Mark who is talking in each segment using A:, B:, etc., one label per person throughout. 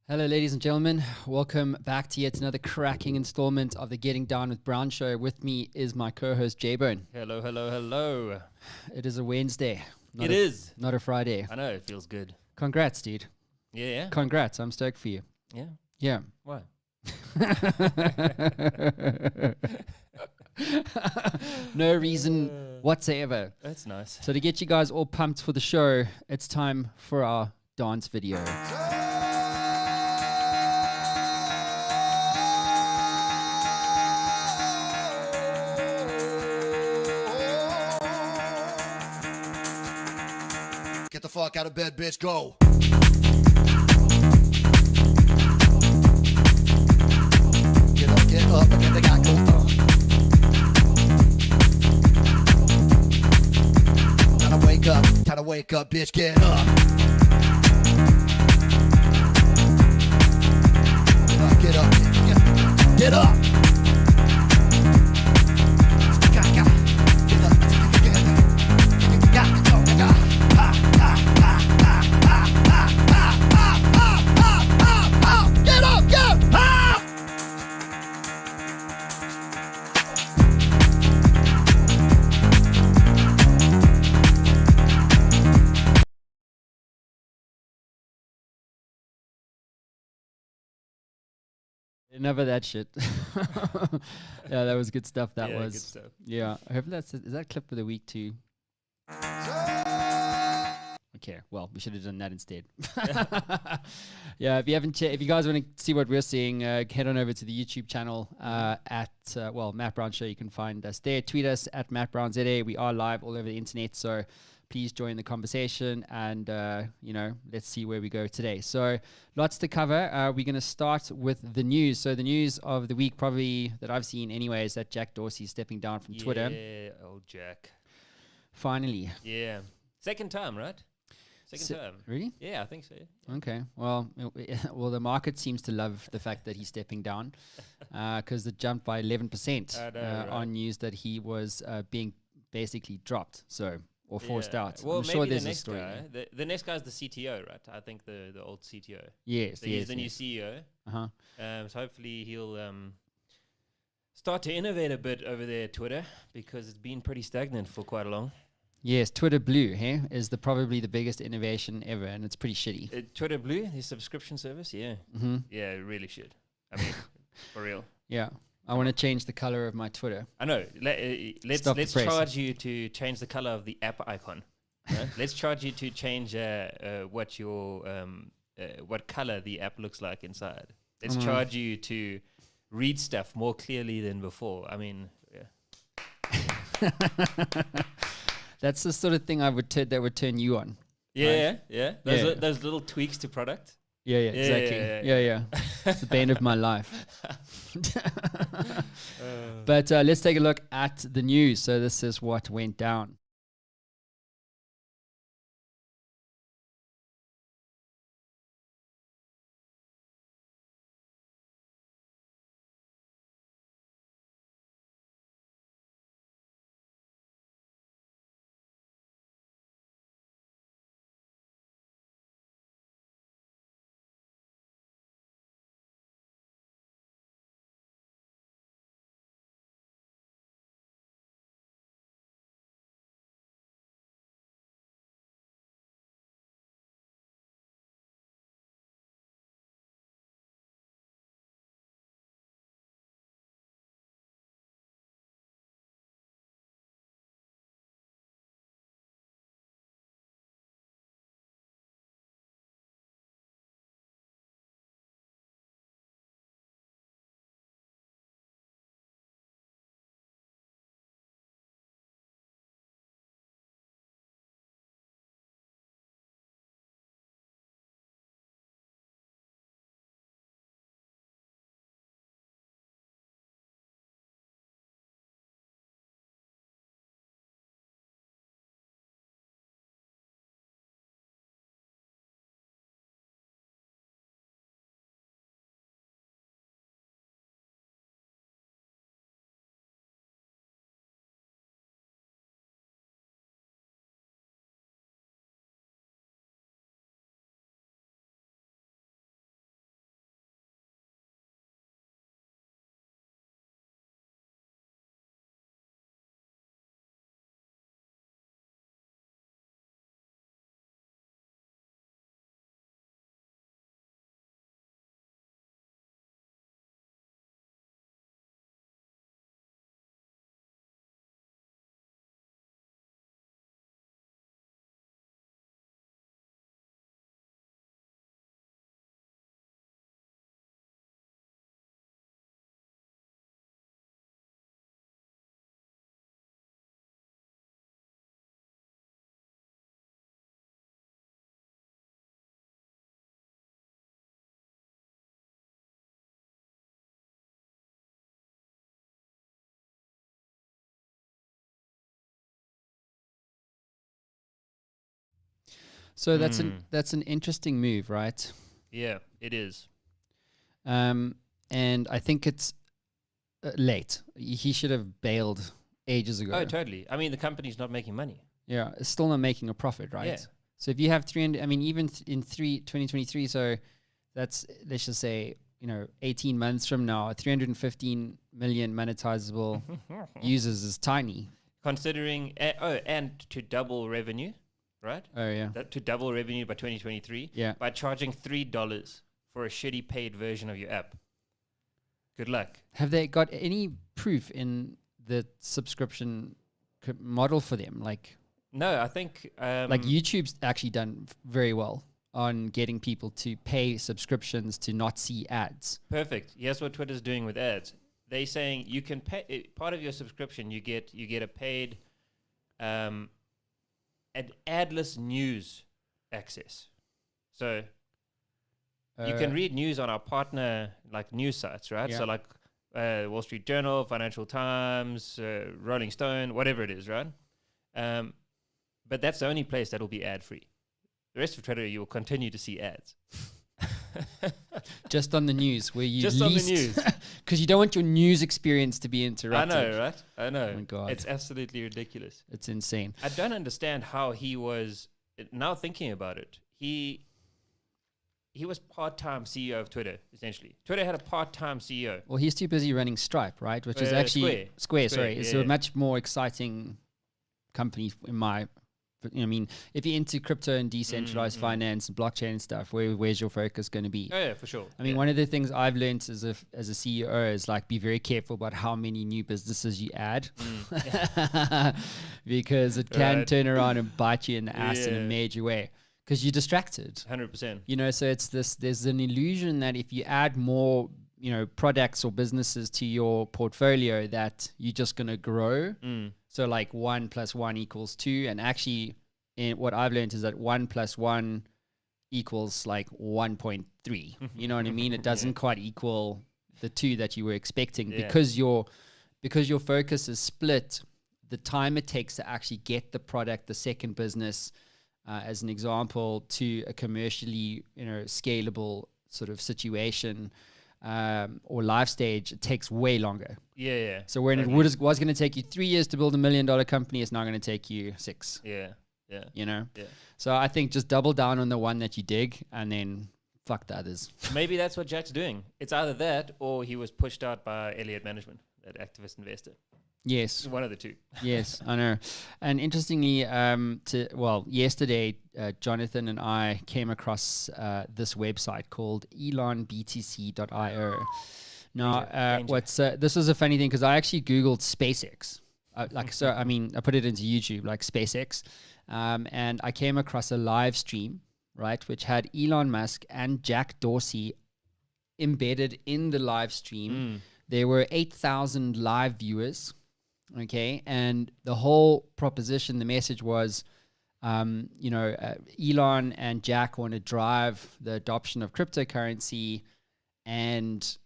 A: Hello, ladies and gentlemen. Welcome back to yet another cracking installment of the Getting Down with Brown show. With me is my co-host, J-Bone.
B: Hello, hello, hello.
A: It is a Wednesday.
B: It is.
A: Not a Friday.
B: I know, it feels good.
A: Congrats, dude.
B: Yeah?
A: Congrats. I'm stoked for you.
B: Yeah?
A: Yeah.
B: Why?
A: No reason whatsoever.
B: That's nice.
A: So to get you guys all pumped for the show, it's time for our dance video.
C: Get the fuck out of bed, bitch, go. Get up, and get the guy go. Time to wake up, bitch, get up. Get up, get up.
A: Enough of that shit. Yeah, that was good stuff. That was
B: good stuff.
A: Yeah. I hope is that clip for the week too. Okay, well, we should have done that instead. Yeah, if you guys want to see what we're seeing, head on over to the YouTube channel at Matt Brown Show. You can find us there. Tweet us at Matt Brown ZA. We are live all over the internet, so please join the conversation and, let's see where we go today. So lots to cover. We're going to start with the news. So the news of the week probably that I've seen anyway is that Jack Dorsey is stepping down from Twitter.
B: Yeah, old Jack.
A: Finally.
B: Yeah. Second time, right? Second term.
A: Really?
B: Yeah, I think so. Yeah.
A: Okay. Well, the market seems to love the fact that he's stepping down because it jumped by 11%
B: right.
A: on news that he was being basically dropped. Or forced out.
B: Well,
A: I'm
B: maybe
A: sure there's
B: the
A: a
B: next
A: story.
B: guy. The next guy is the CTO, right? I think the old CTO.
A: Yes,
B: So he's the new CEO.
A: Uh-huh.
B: So hopefully he'll start to innovate a bit over there at Twitter because it's been pretty stagnant for quite a long.
A: Yes, Twitter Blue is probably the biggest innovation ever, and it's pretty shitty.
B: Twitter Blue, his subscription service, yeah.
A: Mm-hmm.
B: Yeah, it really should. I mean, for real.
A: Yeah. I want to change the color of my Twitter.
B: I know. Let's charge you to change the color of the app icon. Let's charge you to change what color the app looks like inside. Let's charge you to read stuff more clearly than before. I mean, yeah.
A: That's the sort of thing that would turn you on.
B: Yeah,
A: right?
B: yeah. Those little tweaks to product.
A: Yeah, exactly. Yeah. It's the bane of my life. But let's take a look at the news. So this is what went down. So that's an interesting move, right?
B: Yeah, it is.
A: And I think it's late. He should have bailed ages ago.
B: Oh, totally. I mean, the company's not making money.
A: Yeah, it's still not making a profit, right?
B: Yeah.
A: So if you have 300, I mean, even in 2023, so that's, let's just say, 18 months from now, 315 million monetizable users is tiny.
B: Considering, and to double revenue, right?
A: Oh, yeah.
B: To double revenue by 2023,
A: Yeah.
B: by charging $3 for a shitty paid version of your app. Good luck.
A: Have they got any proof in the subscription model for them?
B: No, I think
A: Like YouTube's actually done very well on getting people to pay subscriptions to not see ads.
B: perfect. Here's what Twitter's doing with ads. They're saying you can pay part of your subscription. You get a paid, an adless news access. So you can read news on our partner news sites, right?
A: Yeah.
B: So Wall Street Journal, Financial Times, Rolling Stone, whatever it is, right? But that's the only place that will be ad free. The rest of Twitter, you will continue to see ads.
A: just on the news where you
B: Just on the news.
A: because you don't want your news experience to be
B: I
A: interrupted.
B: know, right? I know.
A: Oh my God.
B: It's absolutely ridiculous.
A: It's insane.
B: I don't understand how he was. Now thinking about it, he was part-time CEO of Twitter. Essentially, Twitter had a part-time CEO.
A: Well, he's too busy running Stripe, right? Which is actually Square. Sorry, it's
B: yeah.
A: a much more exciting company in my. I mean, if you're into crypto and decentralized finance and blockchain and stuff, where's your focus going to be?
B: Oh yeah, for sure.
A: I mean, one of the things I've learned as a CEO is be very careful about how many new businesses you add, because it can turn around and bite you in the ass in a major way because you're distracted.
B: 100%.
A: So it's this. There's an illusion that if you add more, products or businesses to your portfolio, that you're just going to grow. So 1 + 1 = 2, and actually, what I've learned is that 1 + 1 equals 1.3. You know what I mean? It doesn't quite equal the 2 that you were expecting because your focus is split. The time it takes to actually get the product, the second business, as an example, to a commercially scalable sort of situation. Or life stage, it takes way longer.
B: Yeah.
A: So when it was going to take you 3 years to build $1 million company, it's now going to take you 6.
B: Yeah.
A: Yeah. So I think just double down on the one that you dig, and then fuck the others.
B: Maybe that's what Jack's doing. It's either that or he was pushed out by Elliott Management, that activist investor.
A: Yes.
B: One of the two.
A: Yes, I know. And interestingly, yesterday, Jonathan and I came across this website called elonbtc.io. Now, this was a funny thing because I actually Googled SpaceX. I put it into YouTube, SpaceX. And I came across a live stream, right, which had Elon Musk and Jack Dorsey embedded in the live stream. There were 8,000 live viewers. Okay, and the whole proposition, the message was, Elon and Jack want to drive the adoption of cryptocurrency, and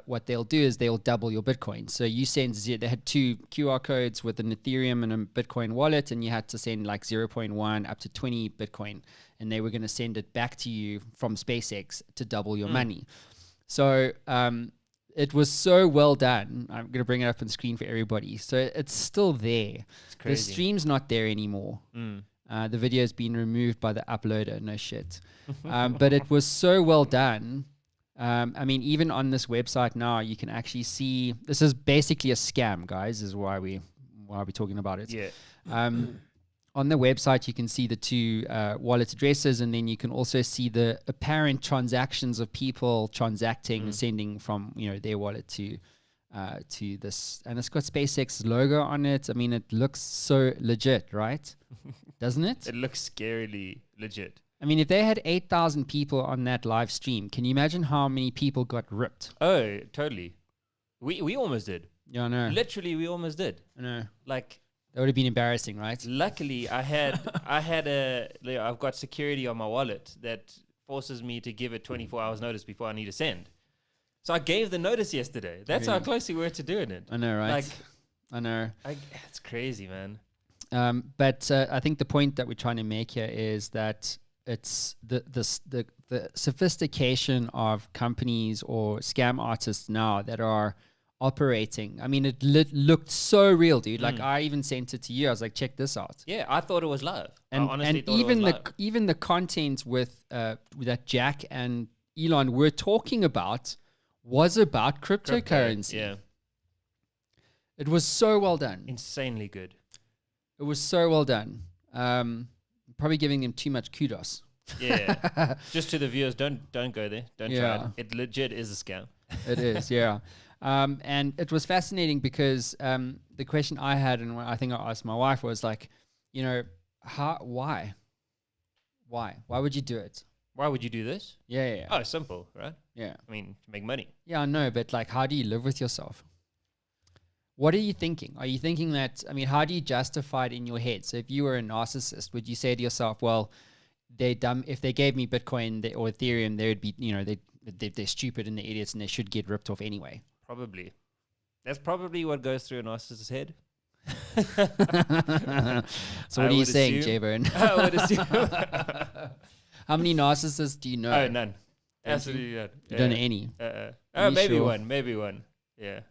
A: what they'll do is they'll double your Bitcoin. So you send, they had 2 QR codes with an Ethereum and a Bitcoin wallet, and you had to send 0.1 up to 20 Bitcoin, and they were going to send it back to you from SpaceX to double your money. So, it was so well done. I'm going to bring it up on screen for everybody. So it's still there.
B: It's crazy.
A: The stream's not there anymore. The video's been removed by the uploader. No shit. But it was so well done. I mean, even on this website now, you can actually see this is basically a scam, guys. Is why we're talking about it.
B: Yeah.
A: On the website, you can see the 2 wallet addresses, and then you can also see the apparent transactions of people transacting, sending from their wallet to this, and it's got SpaceX logo on it. I mean, it looks so legit, right? Doesn't it?
B: It looks scarily legit.
A: I mean, if they had 8,000 people on that live stream, can you imagine how many people got ripped?
B: Oh, totally. We almost did.
A: Yeah, I know.
B: Literally, we almost did.
A: I know.
B: Like,
A: that would have been embarrassing, right?
B: luckily, I've got security on my wallet that forces me to give it 24 hours notice before I need to send. So I gave the notice yesterday. That's how close we were to doing it.
A: I know, right? I know.
B: It's crazy, man.
A: But I think the point that we're trying to make here is that it's the sophistication of companies or scam artists now that are operating. I mean, it looked so real, dude. Like I even sent it to you. I was like, check this out.
B: Yeah, I thought it was live.
A: And,
B: I honestly
A: and
B: thought
A: even
B: it was
A: the
B: live.
A: even the content with that Jack and Elon were talking about was about cryptocurrency.
B: Yeah,
A: It was so well done.
B: insanely good.
A: It was so well done. Probably giving them too much kudos.
B: Yeah, just to the viewers, don't go there. Don't try
A: Yeah.
B: it. It legit is a scam.
A: It is, yeah. And it was fascinating because the question I had, and I think I asked my wife, was like, you know, why would you do it?
B: Why would you do this?
A: Yeah.
B: Oh, simple, right?
A: Yeah.
B: I mean, to make money.
A: Yeah, I know, but like, how do you live with yourself? What are you thinking? Are you thinking that, I mean, how do you justify it in your head? So if you were a narcissist, would you say to yourself, well, they're dumb. If they gave me Bitcoin or Ethereum, they would be, you know, they're stupid and they're idiots and they should get ripped off anyway.
B: Probably. That's probably what goes through a narcissist's head.
A: So
B: I
A: what are you
B: would
A: saying,
B: assume-
A: J-Bone?
B: I would assume.
A: How many narcissists do you know?
B: Oh, none.
A: Don't
B: Absolutely none.
A: You don't know any.
B: Oh,
A: Are you
B: maybe
A: sure?
B: one. Maybe one. Yeah.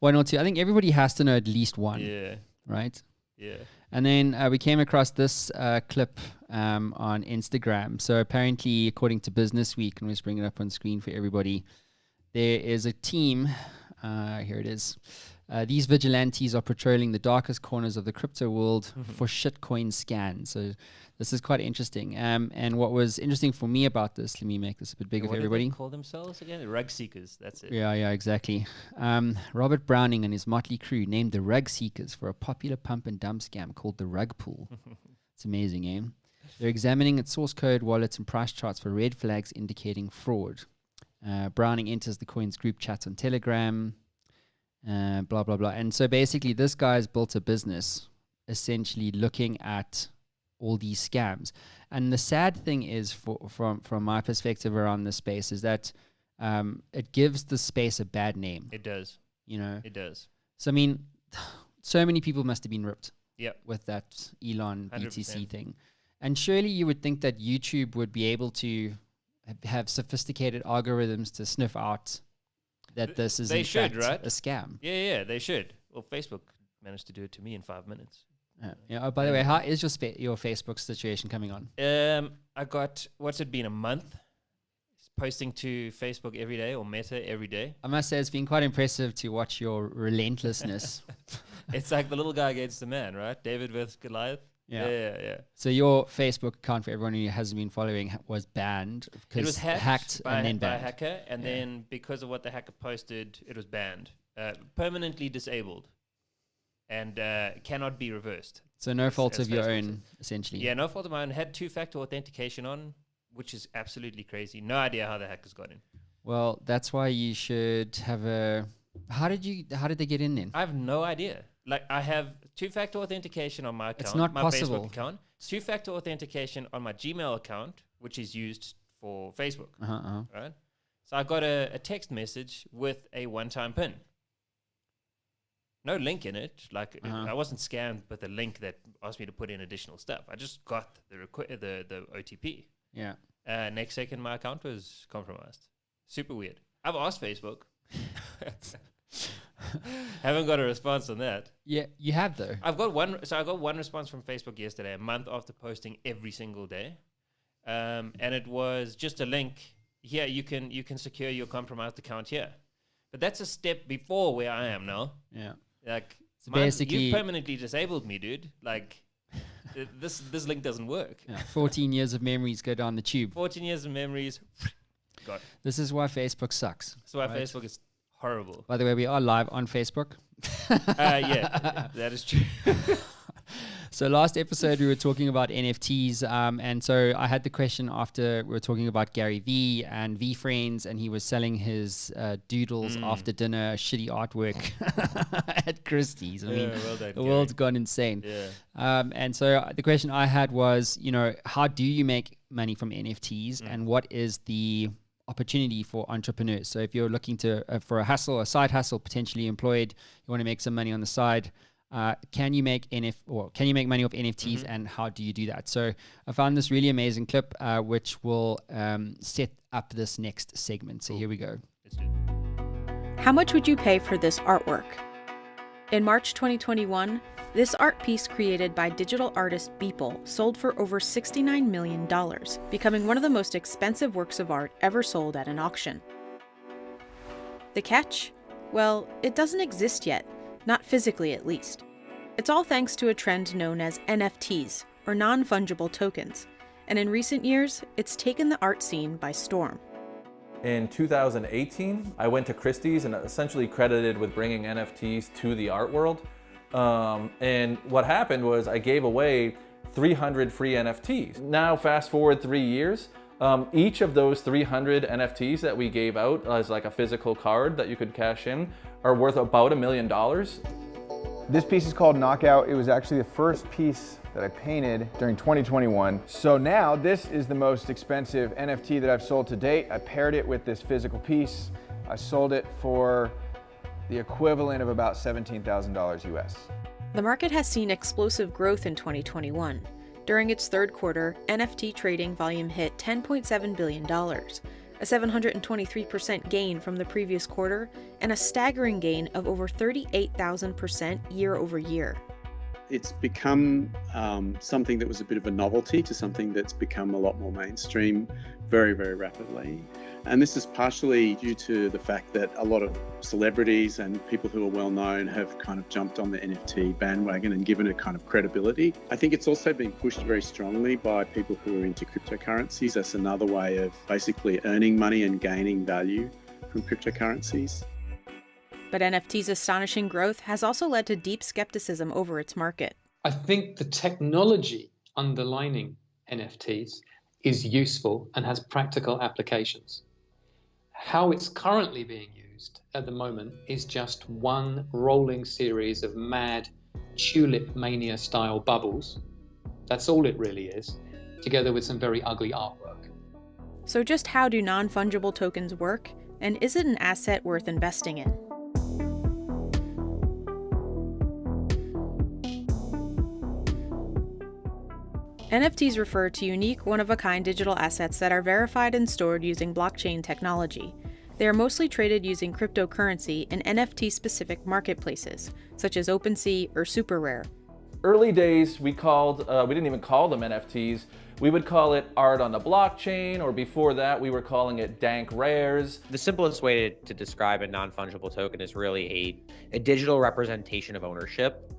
A: One or two. I think everybody has to know at least one,
B: Yeah.
A: right?
B: Yeah.
A: And then we came across this clip on Instagram. So apparently, according to Business Week, and let's bring it up on screen for everybody, there is a team. Here it is. These vigilantes are patrolling the darkest corners of the crypto world for shitcoin scans. So this is quite interesting. And what was interesting for me about this, let me make this a bit bigger
B: What
A: for
B: did
A: everybody.
B: they call themselves again? Rug seekers. That's it.
A: Yeah, exactly. Robert Browning and his motley crew named the Rug Seekers for a popular pump and dump scam called the Rug Pool. It's amazing, eh? They're examining its source code, wallets, and price charts for red flags indicating fraud. Browning enters the coin's group chats on Telegram, blah, blah, blah. And so basically this guy's built a business essentially looking at all these scams. And the sad thing is, from my perspective around this space, is that it gives the space a bad name.
B: It does.
A: You know?
B: It does.
A: So, I mean, so many people must have been ripped with that Elon
B: 100%.
A: BTC thing. And surely you would think that YouTube would be able to have sophisticated algorithms to sniff out that this is
B: They
A: in
B: should,
A: fact
B: right?
A: a scam.
B: Yeah, they should. Well, Facebook managed to do it to me in 5 minutes.
A: Yeah. Oh, by the way, how is your Facebook situation coming on?
B: I got, what's it been, a month? Posting to Facebook every day or Meta every day.
A: I must say it's been quite impressive to watch your relentlessness.
B: It's like the little guy against the man, right? David versus Goliath. Yeah.
A: So your Facebook account, for everyone who hasn't been following, was banned
B: It
A: because
B: was hacked by,
A: and then
B: by a
A: banned.
B: hacker, and then because of what the hacker posted, it was banned, permanently disabled, and cannot be reversed.
A: So no fault
B: as
A: of your
B: Facebook
A: own, essentially.
B: Yeah, no fault of mine. Had two-factor authentication on, which is absolutely crazy. No idea how the hackers got in.
A: Well, that's why you should have a. How did they get in then?
B: I have no idea. Like, I have two-factor authentication on my account,
A: It's not
B: my
A: possible.
B: Facebook account, two-factor authentication on my Gmail account, which is used for Facebook, right? So I got a text message with a one-time PIN. No link in it. Like, I wasn't scammed with a link that asked me to put in additional stuff. I just got the OTP.
A: Yeah.
B: Next second, my account was compromised. Super weird. I've asked Facebook. Haven't got a response on that.
A: Yeah, you have though.
B: I've got one. So I got one response from Facebook yesterday, a month after posting every single day, and it was just a link. Here, you can secure your compromised account here, but that's a step before where I am now.
A: Yeah.
B: Like,
A: So
B: mine-
A: basically-
B: you permanently disabled me, dude. Like, this link doesn't work.
A: Yeah. 14 years of memories go down the tube.
B: 14 years of memories. God,
A: This is why Facebook sucks.
B: that's why
A: Right.
B: Facebook is horrible.
A: By the way, we are live on Facebook.
B: Yeah, that is true.
A: So last episode we were talking about NFTs, and so I had the question after we were talking about Gary V and V Friends, and he was selling his doodles after dinner, shitty artwork at Christie's. I mean,
B: well done,
A: the world's gone insane.
B: Yeah.
A: And so the question I had was, you know, how do you make money from NFTs, and what is the opportunity for entrepreneurs? So if you're looking to for a hustle, a side hustle, potentially employed, you want to make some money on the side. Can you make can you make money off NFTs, and how do you do that? So I found this really amazing clip, which will set up this next segment. So here we go.
B: Let's do it.
D: How much would you pay for this artwork? In March 2021, this art piece created by digital artist Beeple sold for over $69 million, becoming one of the most expensive works of art ever sold at an auction. The catch? Well, it doesn't exist yet, not physically at least. It's all thanks to a trend known as NFTs, or non-fungible tokens, and in recent years, it's taken the art scene by storm.
E: In 2018, I went to Christie's and essentially credited with bringing NFTs to the art world. And what happened was I gave away 300 free NFTs. Now, fast forward 3 years, each of those 300 NFTs that we gave out as like a physical card that you could cash in are worth about $1 million.
F: This piece is called Knockout. It was actually the first piece that I painted during 2021. So now this is the most expensive NFT that I've sold to date. I paired it with this physical piece. I sold it for the equivalent of about $17,000 US.
D: The market has seen explosive growth in 2021. During its third quarter, NFT trading volume hit $10.7 billion, a 723% gain from the previous quarter, and a staggering gain of over 38,000% year over year.
G: It's become something that was a bit of a novelty to something that's become a lot more mainstream very, very rapidly. And this is partially due to the fact that a lot of celebrities and people who are well known have kind of jumped on the NFT bandwagon and given it kind of credibility. I think it's also been pushed very strongly by people who are into cryptocurrencies. That's another way of basically earning money and gaining value from cryptocurrencies.
D: But NFT's astonishing growth has also led to deep skepticism over its market.
H: I think the technology underlining NFTs is useful and has practical applications. How it's currently being used at the moment is just one rolling series of mad tulip mania style bubbles. That's all it really is, together with some very ugly artwork.
D: So just how do non-fungible tokens work, and is it an asset worth investing in? NFTs refer to unique, one-of-a-kind digital assets that are verified and stored using blockchain technology. They are mostly traded using cryptocurrency in NFT-specific marketplaces, such as OpenSea or SuperRare.
E: Early days, we didn't even call them NFTs. We would call it art on the blockchain, or before that, we were calling it dank rares.
I: The simplest way to describe a non-fungible token is really a digital representation of ownership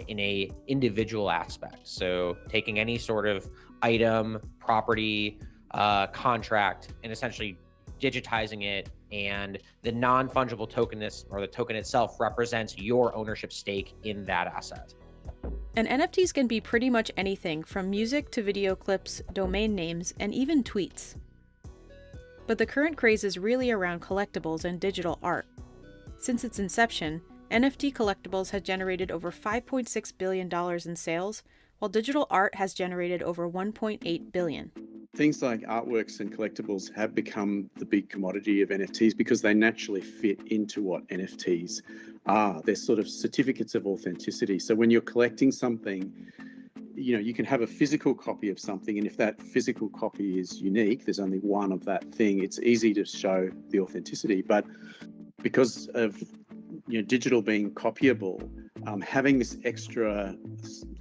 I: in a individual aspect. So taking any sort of item, property, contract, and essentially digitizing it, and the non-fungible token, or the token itself, represents your ownership stake in that asset.
D: And NFTs can be pretty much anything from music to video clips, domain names, and even tweets. But the current craze is really around collectibles and digital art. Since its inception, NFT collectibles has generated over $5.6 billion in sales, while digital art has generated over $1.8 billion.
G: Things like artworks and collectibles have become the big commodity of NFTs because they naturally fit into what NFTs are. They're sort of certificates of authenticity. So when you're collecting something, you can have a physical copy of something, and if that physical copy is unique, there's only one of that thing, it's easy to show the authenticity. But because of digital being copyable, having this extra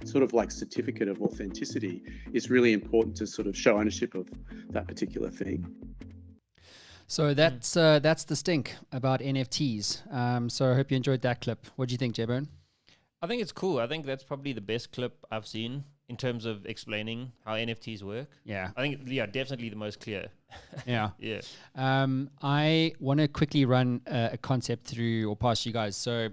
G: sort of like certificate of authenticity is really important to sort of show ownership of that particular thing.
A: So that's the stink about NFTs. So I hope you enjoyed that clip. What do you think, J-Bone?
B: I think it's cool. I think that's probably the best clip I've seen in terms of explaining how NFTs work.
A: Yeah.
B: I think, definitely the most clear.
A: Yeah.
B: Yeah.
A: I want to quickly run a concept through or past you guys. So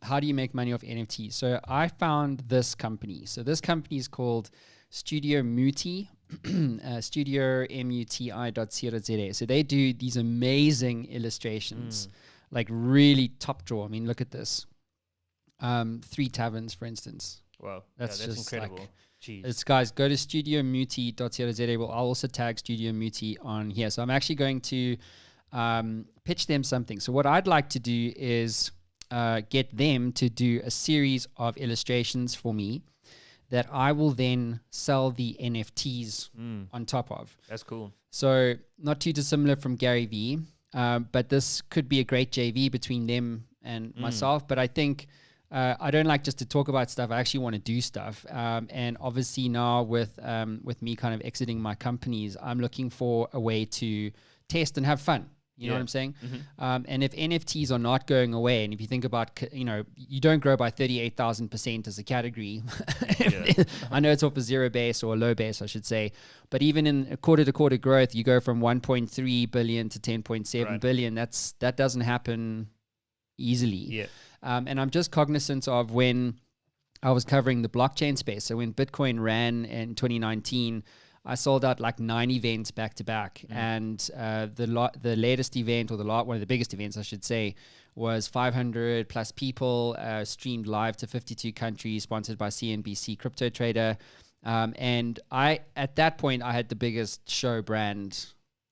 A: how do you make money off NFTs? So I found this company. So this company is called Studio Muti, studiomuti.co.za. So they do these amazing illustrations, like really top draw. I mean, look at this. 3 taverns, for instance.
B: Wow.
A: That's
B: just
A: incredible.
B: Like, jeez.
A: It's, guys, go to studiomuti.co.za. I'll also tag Studio Muti on here. So I'm actually going to pitch them something. So what I'd like to do is get them to do a series of illustrations for me that I will then sell the NFTs on top of.
B: That's cool.
A: So not too dissimilar from Gary Vee, but this could be a great JV between them and myself. But I think I don't like just to talk about stuff. I actually want to do stuff. And obviously now with me kind of exiting my companies, I'm looking for a way to test and have fun. You know what I'm saying? And if NFTs are not going away, and if you think about, you don't grow by 38,000% as a category. I know it's off a zero base or a low base, I should say. But even in a quarter-to-quarter growth, you go from 1.3 billion to 10.7 billion. That doesn't happen easily. And I'm just cognizant of when I was covering the blockchain space. So when Bitcoin ran in 2019, I sold out like 9 events back to back, and the latest event, or one of the biggest events, I should say, was 500 plus people, streamed live to 52 countries, sponsored by CNBC Crypto Trader. And at that point, I had the biggest show brand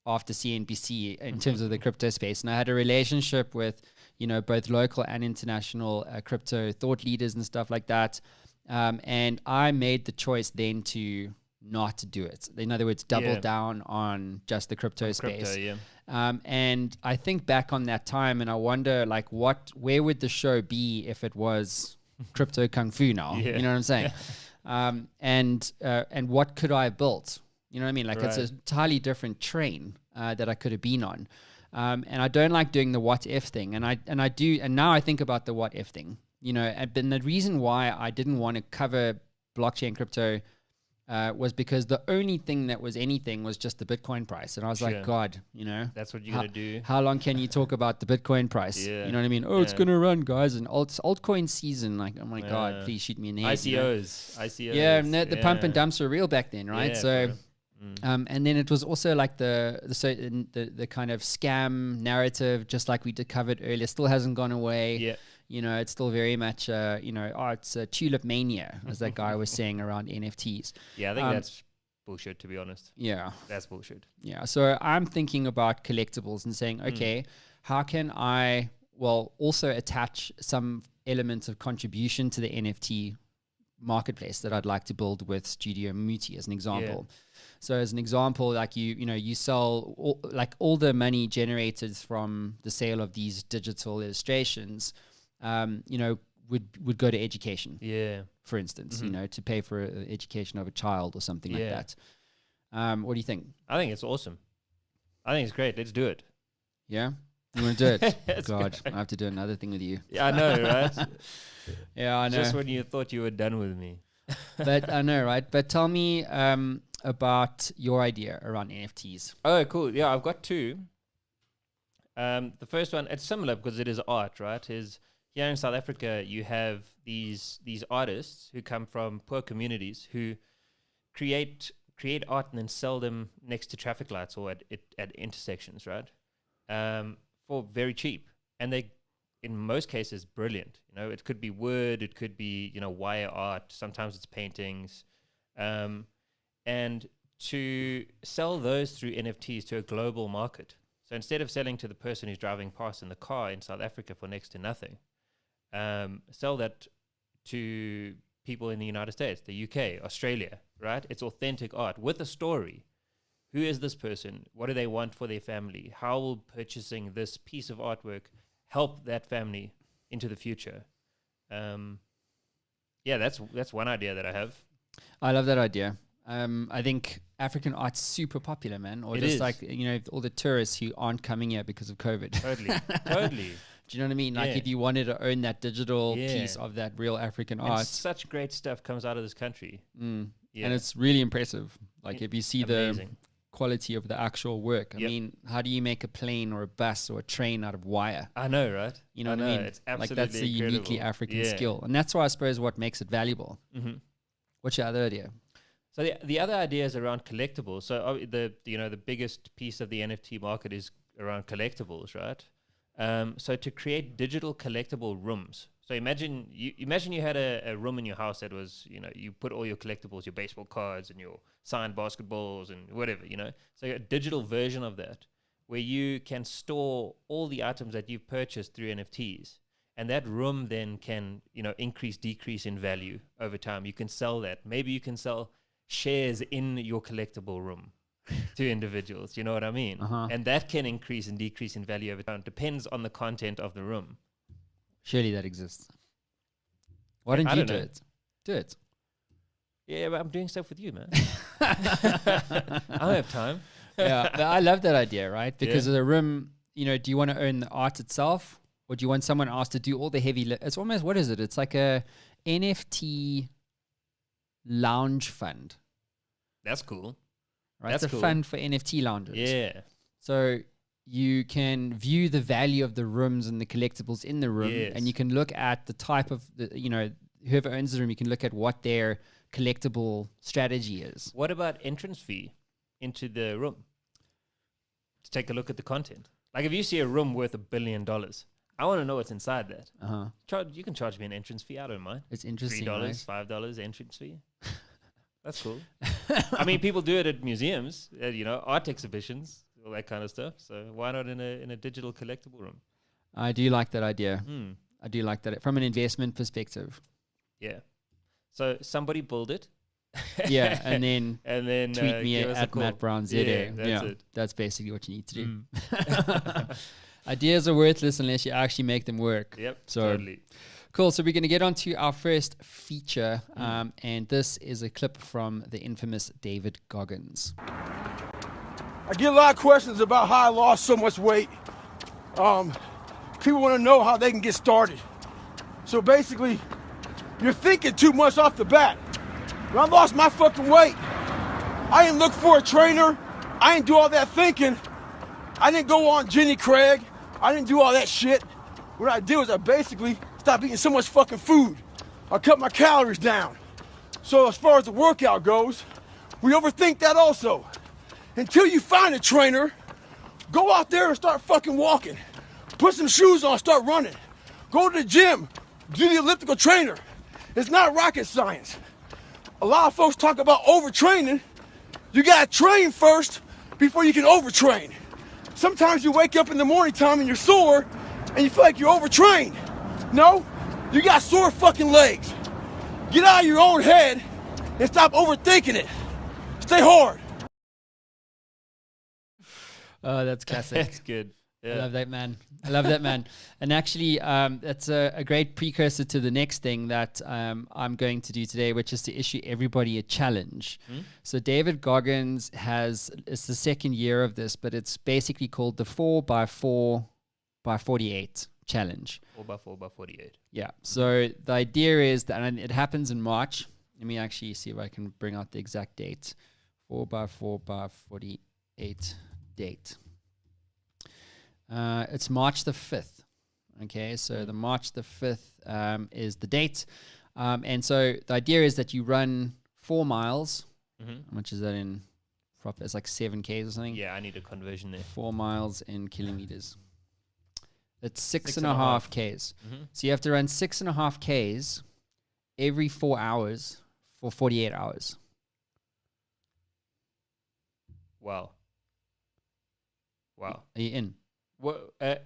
A: after CNBC in terms of the crypto space, and I had a relationship with both local and international crypto thought leaders and stuff like that. And I made the choice then to not to do it. In other words, double down on just the crypto space. And I think back on that time and I wonder like where would the show be if it was crypto kung fu now? You know what I'm saying? And what could I have built? You know what I mean? Like it's a entirely different train that I could have been on. And I don't like doing the what if thing. And now I think about the what if thing, and the reason why I didn't want to cover blockchain crypto was because the only thing that was anything was just the Bitcoin price. And I was like, God,
B: that's what you're going to do.
A: How long can you talk about the Bitcoin price? You know what I mean? Oh, it's going to run, guys. And it's altcoin season. Like, oh my God, please shoot me in the head.
B: ICOs.
A: Yeah, and the pump and dumps were real back then, right? And then it was also like the kind of scam narrative, just like we covered earlier, still hasn't gone away. It's still very much, it's a tulip mania, as that guy was saying around NFTs.
B: Yeah, I think that's bullshit, to be honest.
A: Yeah.
B: That's bullshit.
A: Yeah, so I'm thinking about collectibles and saying, okay, how can I, also attach some elements of contribution to the NFT marketplace that I'd like to build with Studio Muti as an example. So as an example, like you sell all the money generated from the sale of these digital illustrations, would go to education. For instance, to pay for education of a child or something like that. What do you think?
B: I think it's awesome. I think it's great. Let's do it.
A: Yeah? You want to do it? God, I have to do another thing with you.
B: Yeah, I know, right?
A: Yeah, I know.
B: Just when you thought you were done with me.
A: But I know, right? But tell me about your idea around NFTs.
B: Oh, cool. Yeah, I've got 2. The first one, it's similar because it is art, right? Is here in South Africa, you have these artists who come from poor communities who create art and then sell them next to traffic lights or at intersections, right? For very cheap, and they, in most cases, brilliant. It could be wood, it could be wire art. Sometimes it's paintings, and to sell those through NFTs to a global market. So instead of selling to the person who's driving past in the car in South Africa for next to nothing, sell that to people in the United States, the UK, Australia, right? It's authentic art with a story. Who is this person? What do they want for their family? How will purchasing this piece of artwork help that family into the future? That's one idea that I have.
A: I love that idea. I think African art's super popular, man. Or just like, all the tourists who aren't coming here because of COVID.
B: Totally.
A: Do you know what I mean? Like if you wanted to own that digital piece of that real African art.
B: Such great stuff comes out of this country.
A: And it's really impressive. Like if you see the quality of the actual work. I mean, how do you make a plane or a bus or a train out of wire?
B: I know, right?
A: You know what I mean?
B: It's absolutely
A: like that's a uniquely African skill. And that's why I suppose what makes it valuable. What's your other idea?
B: So the other idea is around collectibles. So the biggest piece of the NFT market is around collectibles, right? So to create digital collectible rooms. So imagine you had a room in your house that was, you put all your collectibles, your baseball cards and your signed basketballs and whatever, So a digital version of that where you can store all the items that you've purchased through NFTs. and that room then can, increase, decrease in value over time. You can sell that. Maybe you can sell shares in your collectible room to individuals. You know what I mean? And that can increase and decrease in value over time. Depends on the content of the room.
A: Surely that exists. Why don't you do it? Do it.
B: Yeah, but I'm doing stuff with you, man. I don't have time.
A: Yeah, but I love that idea, right? Because of the room, do you want to own the art itself, or do you want someone else to do all the heavy it's almost, what is it? It's like a NFT lounge fund.
B: That's cool.
A: Right?
B: That's
A: it's a
B: cool.
A: fund for NFT loungers.
B: Yeah.
A: So you can view the value of the rooms and the collectibles in the room, and you can look at the type of, whoever owns the room, you can look at what their collectible strategy is.
B: What about entrance fee into the room? To take a look at the content. Like if you see a room worth $1 billion, I want to know what's inside that. You can charge me an entrance fee. I don't mind.
A: It's interesting.
B: $3,
A: right?
B: $5 entrance fee. That's cool. I mean, people do it at museums, art exhibitions, all that kind of stuff. So why not in a digital collectible room?
A: I do like that idea. I do like that from an investment perspective.
B: Yeah. So somebody build it.
A: Yeah, and then tweet me at Matt Brown ZA.
B: That's it.
A: That's basically what you need to do. Ideas are worthless unless you actually make them work.
B: Yep,
A: so,
B: totally.
A: Cool. So we're going to get on to our first feature, and this is a clip from the infamous David Goggins.
J: I get a lot of questions about how I lost so much weight. People want to know how they can get started. So basically, you're thinking too much off the bat. When I lost my fucking weight, I didn't look for a trainer. I didn't do all that thinking. I didn't go on Jenny Craig. I didn't do all that shit. What I did was I basically stopped eating so much fucking food. I cut my calories down. So as far as the workout goes, we overthink that also. Until you find a trainer, go out there and start fucking walking. Put some shoes on, start running. Go to the gym, do the elliptical trainer. It's not rocket science. A lot of folks talk about overtraining. You gotta train first before you can overtrain. Sometimes you wake up in the morning time and you're sore and you feel like you're overtrained. No, you got sore fucking legs. Get out of your own head and stop overthinking it. Stay hard.
A: Oh, that's classic.
B: That's good.
A: I love that, man. I love that, man. And actually, that's a great precursor to the next thing that I'm going to do today, which is to issue everybody a challenge. So David Goggins it's the second year of this, but it's basically called the 4x4x48 challenge.
B: 4x4x48.
A: Yeah. So the idea is that, and it happens in March. Let me actually see if I can bring out the exact date. 4x4x48 date. It's March the 5th. Okay, so the March the 5th is the date. And so the idea is that you run 4 miles. How much is that in proper? It's like 7 Ks or something.
B: Yeah, I need a conversion there.
A: 4 miles in kilometers. It's 6.5 Ks. So you have to run 6.5 Ks every 4 hours for 48 hours.
B: Wow.
A: Are you in?
B: What, so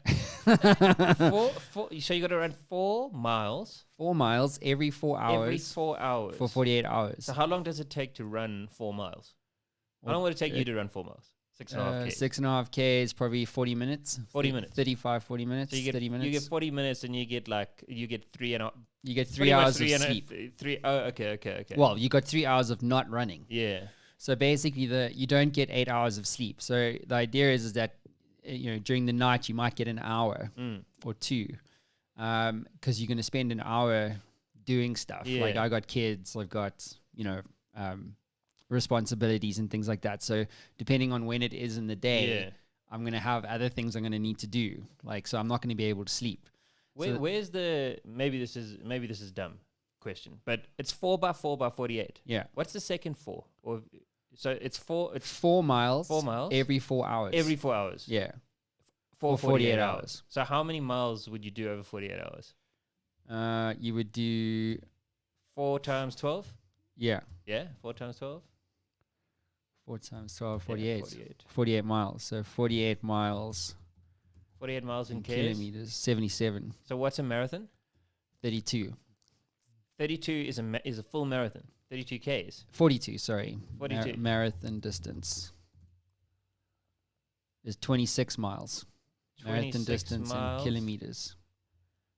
B: you got to run 4 miles.
A: 4 miles every 4 hours.
B: Every 4 hours.
A: For 48 hours.
B: So how long does it take to run 4 miles? How long would it take you to run 4 miles? 6.5 Ks.
A: 6.5 Ks, probably 40 minutes.
B: 40 minutes.
A: 35, 40 minutes.
B: So you get
A: 30 minutes.
B: You get 40 minutes and you get 3 and a,
A: You get 3 hours of sleep.
B: Okay.
A: Well, you got 3 hours of not running.
B: Yeah.
A: So basically, you don't get 8 hours of sleep. So the idea is that during the night you might get an hour or 2, because you're going to spend an hour doing stuff.
B: Yeah.
A: Like I got kids, I've got responsibilities and things like that. So depending on when it is in the day, I'm going to have other things I'm going to need to do. Like, so I'm not going to be able to sleep.
B: Where's the maybe this is dumb question, but it's 4x4x48.
A: Yeah.
B: What's the second 4? Or so it's
A: 4 miles.
B: 4 miles
A: every 4 hours.
B: Every 4 hours.
A: Yeah.
B: For
A: 48 hours.
B: So how many miles would you do over 48 hours?
A: You would do
B: 4 times 12.
A: Yeah.
B: Yeah. 4 times 12.
A: 4 times 12, 48.
B: Yeah,
A: 48 miles. So 48 miles
B: 48 miles in Ks.
A: kilometers, 77.
B: So what's a marathon?
A: 32.
B: 32 is a full marathon. 32 Ks.
A: 42, sorry.
B: 42.
A: Marathon distance is 26 miles. Marathon
B: 26
A: distance
B: miles.
A: in kilometers.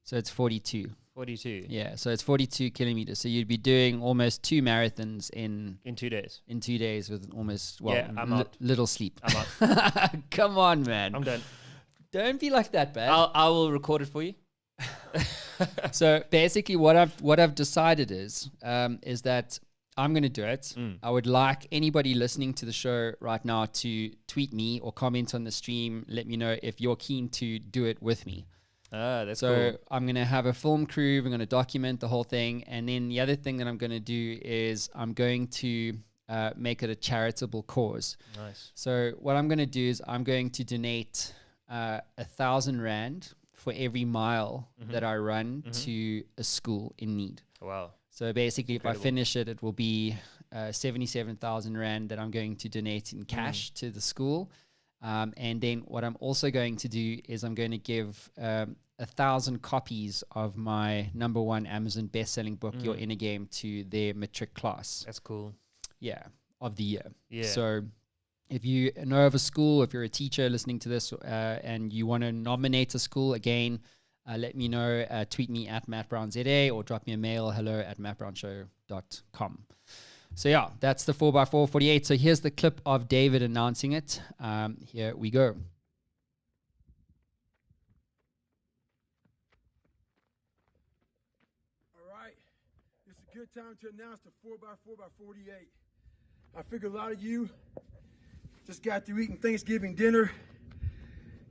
A: So it's 42.
B: 42.
A: Yeah, so it's 42 kilometers. So you'd be doing almost 2 marathons in
B: 2 days.
A: In 2 days with almost, well,
B: Yeah, I'm out.
A: little sleep.
B: I'm out.
A: Come on, man.
B: I'm done.
A: Don't be like that, man.
B: I will record it for you.
A: So basically, what I've decided is that I'm going to do it. I would like anybody listening to the show right now to tweet me or comment on the stream. Let me know if you're keen to do it with me.
B: Ah, that's
A: So
B: cool.
A: I'm going to have a film crew. We're going to document the whole thing. And then the other thing that I'm going to do is I'm going to make it a charitable cause.
B: Nice.
A: So what I'm going to do is I'm going to donate 1,000 Rand for every mile that I run to a school in need.
B: Wow.
A: So basically, if I
B: Incredible.
A: finish it, it will be 77,000 Rand that I'm going to donate in cash to the school. And then what I'm also going to do is I'm going to give 1,000 copies of my #1 Amazon best-selling book, Your Inner Game, to their matric class.
B: That's cool.
A: Yeah, of the year.
B: Yeah.
A: So if you know of a school, if you're a teacher listening to this and you want to nominate a school, again, let me know. Tweet me at MattBrownZA or drop me a mail, hello@mattbrownshow.com. So yeah, that's the 4x448. So here's the clip of David announcing it. Here we go.
J: All right, it's a good time to announce the 4x4x48. I figure a lot of you just got through eating Thanksgiving dinner,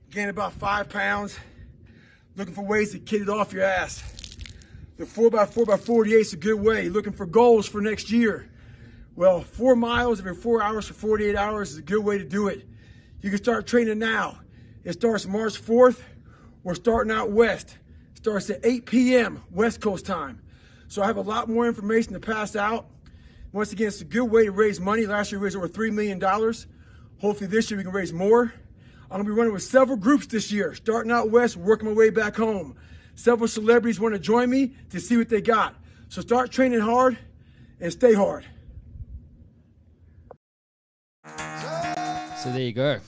J: gained about 5 pounds, looking for ways to get it off your ass. The 4x4x48 is a good way, looking for goals for next year. Well, 4 miles every 4 hours for 48 hours is a good way to do it. You can start training now. It starts March 4th. We're starting out west. It starts at 8 p.m. West Coast time. So I have a lot more information to pass out. Once again, it's a good way to raise money. Last year we raised over $3 million. Hopefully this year we can raise more. I'm gonna be running with several groups this year, starting out west, working my way back home. Several celebrities want to join me to see what they got. So start training hard and stay hard.
A: So there you go.